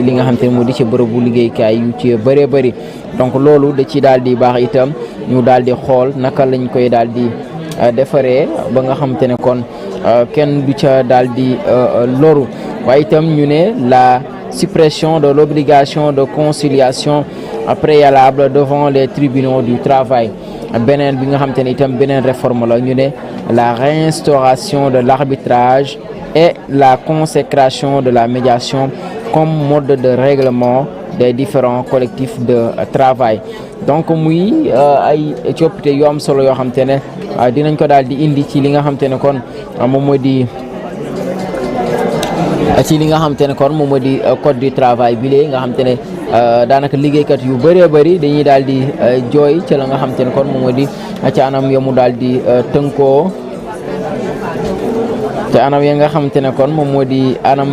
li nga xam te ne moo di ci bërëbu liggéeykaay yu ci bëree bëri donc loolu da ci daal di baax itam ñu daal di xool naka lañ koy daal di defaree ba nga xam te ne kon kenn du ca daal di loru waaye itam ñu ne la suppression de l'obligation de conciliation préalable devant les tribunaux du travail beneen bi nga xam te ne itam beneen réforme la ñu ne la réinstauration de l'arbitrage et la consécration de la médiation comme mode de règlement des différents collectifs de travail donc muy ay coppite yu am solo yoo xam te ne dinañ ko daal di indi ci li nga xam te ne kon moom moo di code du travail bi lee nga xam te ne daanaka liggéeykat yu bëree bëri dañuy daal di jooy ci la nga xam te ne kon moom moo di ci anam ya mu daal di tënkoo te anam ya nga xamante ne kon moom moo di anam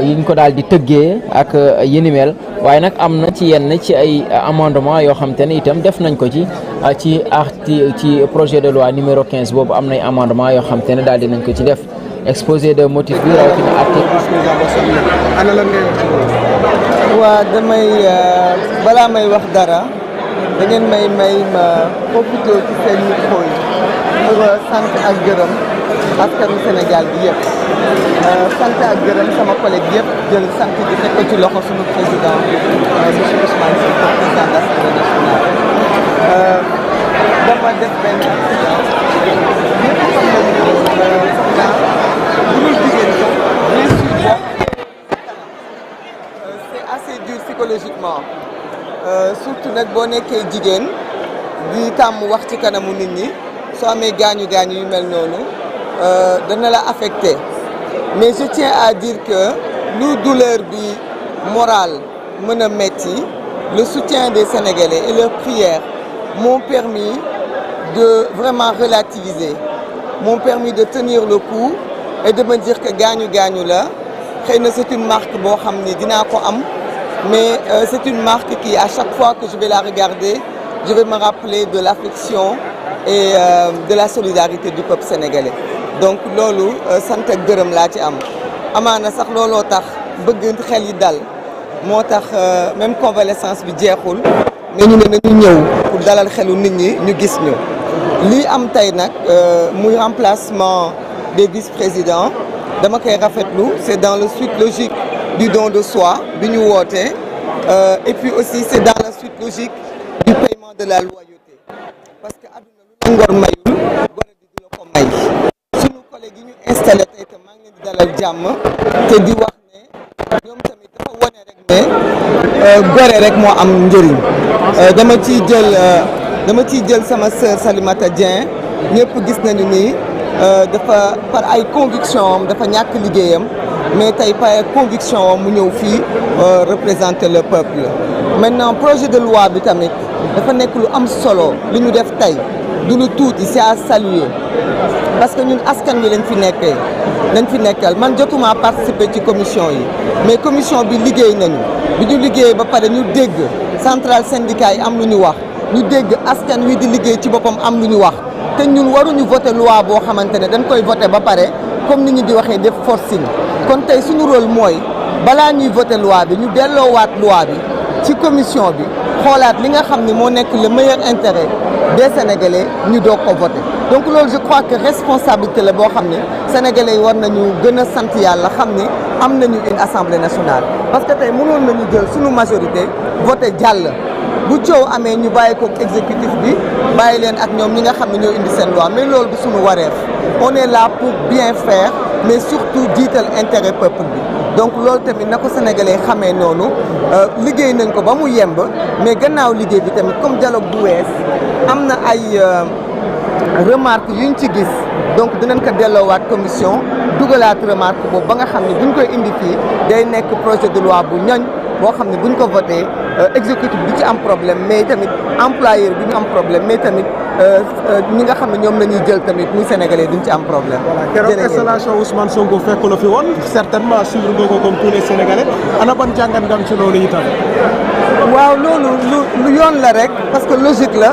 yiñ ko daal di tëggee ak yéni mel waaye nag am na ci yenn ci ay amendement yoo xamante ne itam def nañ ko ci projet de loi numéro 15 boobu am nay amendement yoo xamante ne daal di nañ ko ci def exposé de motifs bi rawatina article. ana lan ngay wax. waa damay balaa may wax dara da ngeen may ma profité ci seen micro yi pour sant ak gërëm askanu Sénégal bi yëpp sant ak gërëm sama collègue yëpp jël sant bi teg ko ci loxo sunu président monsieur Ousmane Sonko président de l'Assemblée nationale dama def benn accident ñëpp xam nañu c'est assez dur psychologiquement surtout nag boo nekkee jigéen di tàmm wax ci kanamu nit ñi soo amee gaañu yu mel noonu dana la affecté mais je tiens à dire que lu douleur bi morale mën a metti le soutien des Sénégalais et leurs prières m'ont permis de vraiment relativiser m'ont permis de tenir le coup et de me dire que gaañu la xëy na c'est une marque boo xam ni dinaa ko am mais c'est une marque qui à chaque fois que je vais la regarder je vais me rappeler de l'affection et de la solidarité du peuple sénégalais donc loolu sant ak gërëm laa ci am amaana sax looloo tax bëgg xel yi dal moo tax même convalescence bi jeexul mais ñu ne nañu ñëw pour dalal xelu nit ñi ñu gis ñu lii am tey nag muy remplacement des vice-présidents dama koy rafetlu c'est dans la suite logique du don de soi bi ñu woote et puis aussi c'est dans la suite logique du paiement de la loyauté parce que àdduna lu la ngor mayul gore di du la ko may sunu collègues yi ñu installé tey te maa ngi leen di dalal jàmm te di wax ne ñoom tamit dafa wone rek ne gore rek moo am njëriñ dama ciy jël sama sœur Salimata Dieng ñëpp gis nañu ni dafa par ay conviction am dafa ñàkk liggéeyam mais tey par conviction am mu ñëw fii représenter le peuple maintenant projet de loi bi tamit dafa nekk lu am solo li ñu def tey du lu tuuti c'est à saluer parce que ñun askan wi lañ fi nekkal man jotuma participer ci commission yi mais commission bi liggéey nañu bi ñu liggéey ba pare ñu dégg centrale syndicat yi am lu ñu wax ñu dégg askan wi di liggéey ci boppam am lu ñu wax te ñun waruñu voter loi boo xamante ne dañ koy voter ba pare comme ni ñu di waxee def forcing kon tey suñu rôle mooy balaa ñuy voter loi bi ñu delloowaat loi bi ci commission bi xoolaat li nga xam ni moo nekk le meilleur intérêt des Sénégalais ñu doog ko voter donc loolu je crois que responsabilité la boo xam ne Sénégalais yi war nañu gën a sant yàlla xam ni am nañu une assemblée nationale parce que tey mënoon nañu jël suñu majorité voter jàll bu coow amee ñu bàyyi ko exécutif bi bàyyi leen ak ñoom ñi nga xam ne ñoo indi seen loi mais loolu du suñu wareef on est là pour bien faire mais surtout jiital intérêt peuple bi donc loolu tamit na ko sénégalais xamee noonu liggéey nañ ko ba mu yemb mais gannaaw liggéey bi tamit comme dialogue bu wees am na ay remarque yuñ ci gis donc dinañ ko delloowaat commission dugalaat remarque boobu ba nga xam ne buñ koy indi fii day nekk projet de loi bu ñoñ boo xam ne buñ ko voté exécutif bi ci am problème mais tamit employeur bi ñu am problème mais tamit ñi nga xam ne ñoom la ñuy jël tamit muy sénégalais duñ ci am problème. voilà keroog installation Ousmane Sonko fekk la fi woon certainement suivre nga ko comme tous les sénégalais ana ban jàngat nga am ci loolu itam. waaw loolu lu yoon la rek parce que logique la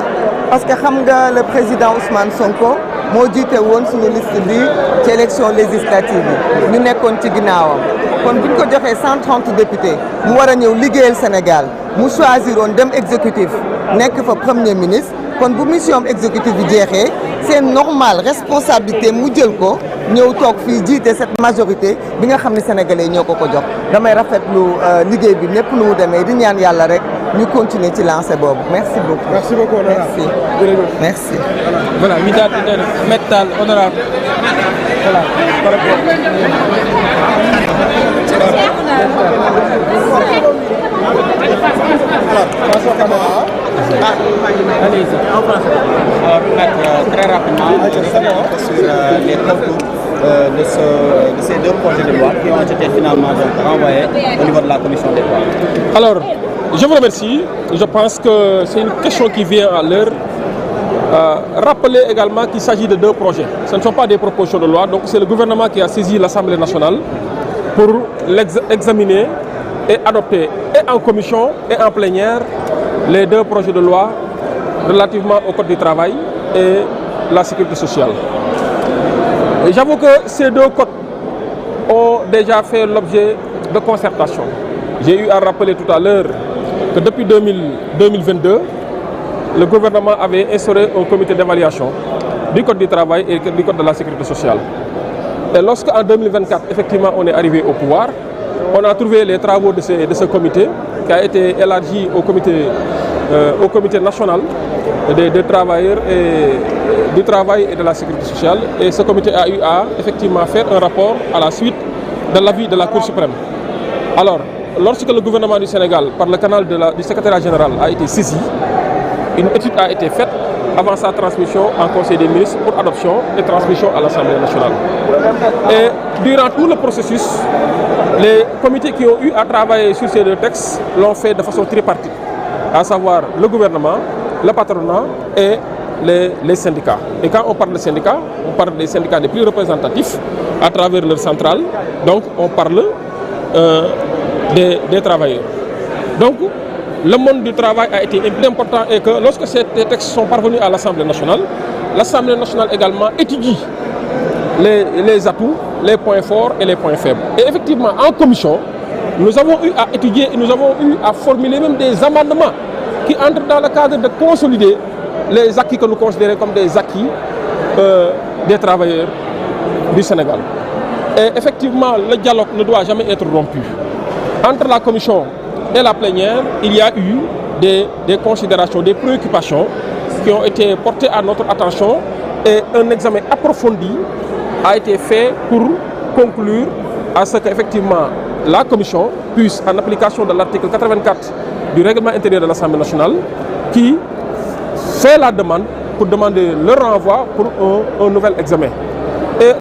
parce que xam nga le président Ousmane Sonko moo jiite woon suñu liste bi ci élection législative yi ñu nekkoon ci ginnaawam kon bu ñu ko joxee 130 députés mu war a ñëw liggéeyal Sénégal mu choisir woon dem exécutif nekk fa premier ministre kon bu mission exécutive bi jeexee c'est normal responsabilité mu jël ko ñëw toog fii jiite cette majorité bi nga xam ne sénégalais ñoo ko jox damay rafetlu liggéey bi ñëpp nu mu demee di ñaan yàlla rek ñu continuer ci lancé boobu merci beaucoup. Merci beaucoup honorable. Merci. Merci. Voilà, Midad Metal honorable. Voilà, par rapport. Allez-y. En français. Alors, très rapidement, sur les contours de ces deux projets de loi qui ont été finalement renvoyés au niveau de la commission des lois. Alors, je vous remercie. Je pense que c'est une question qui vient à l'heure. Rappeler également qu'il s'agit de deux projets. Ce ne sont pas des propositions de loi. Donc c'est le gouvernement qui a saisi l'Assemblée nationale pour l'examiner et adopter et en commission et en plénière les deux projets de loi relativement au Code du travail et la sécurité sociale. Et j'avoue que ces deux codes ont déjà fait l'objet de concertation. J'ai eu à rappeler tout à l'heure que depuis 2022, le gouvernement avait instauré un comité d'évaluation du Code du travail et du Code de la sécurité sociale. Et lorsqu'en 2024, effectivement, on est arrivé au pouvoir, on a trouvé les travaux de ce comité qui a été élargi au comité national des travailleurs et du travail et de la sécurité sociale. Et ce comité a eu à effectivement faire un rapport à la suite de l'avis de la Cour suprême. Alors, lorsque le gouvernement du Sénégal, par le canal du secrétariat général, a été saisi, une étude a été faite avant sa transmission en Conseil des ministres pour adoption et transmission à l'Assemblée nationale. Et durant tout le processus, les comités qui ont eu à travailler sur ces deux textes l'ont fait de façon tripartite, à savoir le gouvernement, le patronat et les syndicats. Et quand on parle de syndicats, on parle des syndicats les plus représentatifs à travers leur centrale, donc on parle des travailleurs. Donc, le monde du travail a été important et que lorsque ces textes sont parvenus à l'Assemblée nationale également étudie les atouts, les points forts et les points faibles. Et effectivement, en commission, nous avons eu à étudier et nous avons eu à formuler même des amendements qui entrent dans le cadre de consolider les acquis que nous considérons comme des acquis des travailleurs du Sénégal. Et effectivement, le dialogue ne doit jamais être rompu. Entre la commission et la plénière, il y a eu des considérations, des préoccupations qui ont été portées à notre attention et un examen approfondi a été fait pour conclure à ce qu'effectivement la commission puisse, en application de l'article 84 du règlement intérieur de l'Assemblée nationale, qui fait la demande pour demander le renvoi pour un nouvel examen.